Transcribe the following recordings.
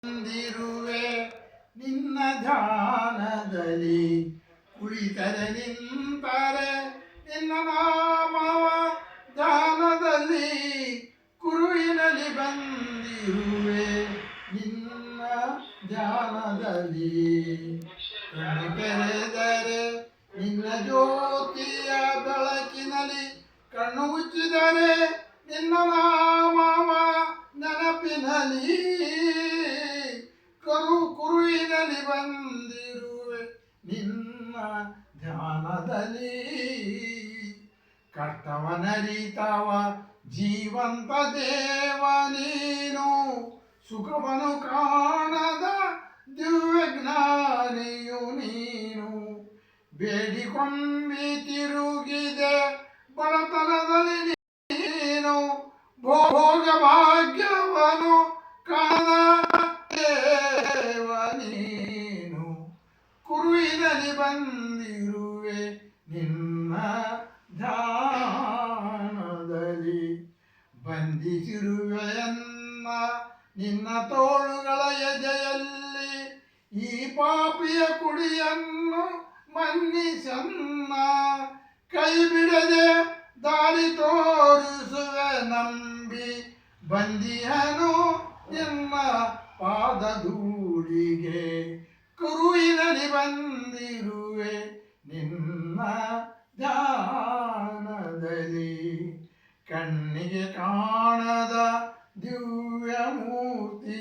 ಬಂದಿರುವೆ ನಿನ್ನ ಧ್ಯಾನದಲ್ಲಿ ಕುಳಿತರೆ ನಿಂತರೆ ನಿನ್ನ ನಾಮವ ಧ್ಯಾನದಲ್ಲಿ ಕುರುವಿನಲ್ಲಿ ಬಂದಿರುವೆ ನಿನ್ನ ಧ್ಯಾನದಲ್ಲಿ ಕಣ್ಣು ತೆರೆದರೆ ನಿನ್ನ ಜ್ಯೋತಿಯ ಬೆಳಕಿನಲ್ಲಿ ಕಣ್ಣು ಮುಚ್ಚಿದರೆ ನಿನ್ನ ನಾಮವ ನೆನಪಿನಲ್ಲಿ ಕುರುವಿನಲ್ಲಿ ಬಂದಿರುವೆ ನಿನ್ನ ಧ್ಯಾನದಲ್ಲಿ ಕರ್ತವನರಿತವ ಜೀವಂತ ದೇವ ನೀನು ಸುಖವನು ಕಾಣದ ದಿವ್ಯ ಜ್ಞಾನಿಯು ನೀನು ಬೇಡಿಕೊಂಬಿ ತಿರುಗಿದೆ ಬಡತನದಲ್ಲಿ ನೀನು ಭೋಗ ಭಾಗ್ಯವನು ಕಾಣದ ದೇವ ನೀನು ಕುರುವಿನಲ್ಲಿ ಬಂದಿರುವೆ ನಿನ್ನ ಧ್ಯಾನದಲ್ಲಿ ಬಂಧಿಸಿರುವೆಯನ್ನ ನಿನ್ನ ತೋಳುಗಳ ಎದೆಯಲ್ಲಿ ಈ ಪಾಪಿಯ ಕುಡಿಯನ್ನು ಮನ್ನಿಸನ್ನ ಕೈ ಬಿಡದೆ ದಾರಿ ತೋರಿಸುವೆ ನಂಬಿ ಬಂದಿಯನು ನಿನ್ನ ಪಾದಧೂಳಿಗೆ ಕುರುವಿನಲ್ಲಿ ಬಂದಿರುವೆ ನಿನ್ನ ಧ್ಯಾನದಲ್ಲಿ ಕಣ್ಣಿಗೆ ಕಾಣದ ದಿವ್ಯ ಮೂರ್ತಿ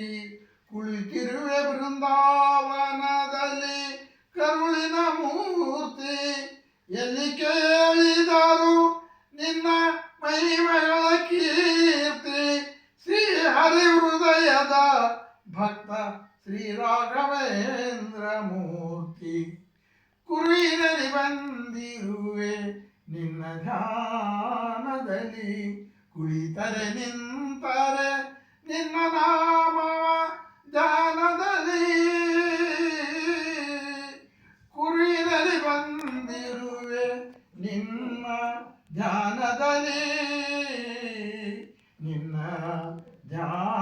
ಕುಳಿತಿರುವೆ ಬೃಂದಾವನದಲ್ಲಿ ಕರುಳಿನ ಮೂರ್ತಿ ಎಲ್ಲಿ ಕೇಳಿದರು ನಿನ್ನ ಮಹಿಮೆಗಳ ಕೀರ್ತಿ ಶ್ರೀ ಹರಿ ಹೃದಯದ ಭಕ್ತ ಶ್ರೀ ರಾಘವೇಂದ್ರ ಮೂರ್ತಿ ಕುರುವಿನಲ್ಲಿ ಬಂದಿರುವೆ ನಿನ್ನ ಧ್ಯಾನದಲ್ಲಿ ಕುಳಿತರೆ ನಿಂತರೆ ನಿನ್ನ ನಾಮವ ಧ್ಯಾನದಲ್ಲಿ ಕುರುವಿನಲ್ಲಿ ಬಂದಿರುವೆ ನಿನ್ನ ಧ್ಯಾನದಲ್ಲಿ ನಿನ್ನ ಧ್ಯಾನ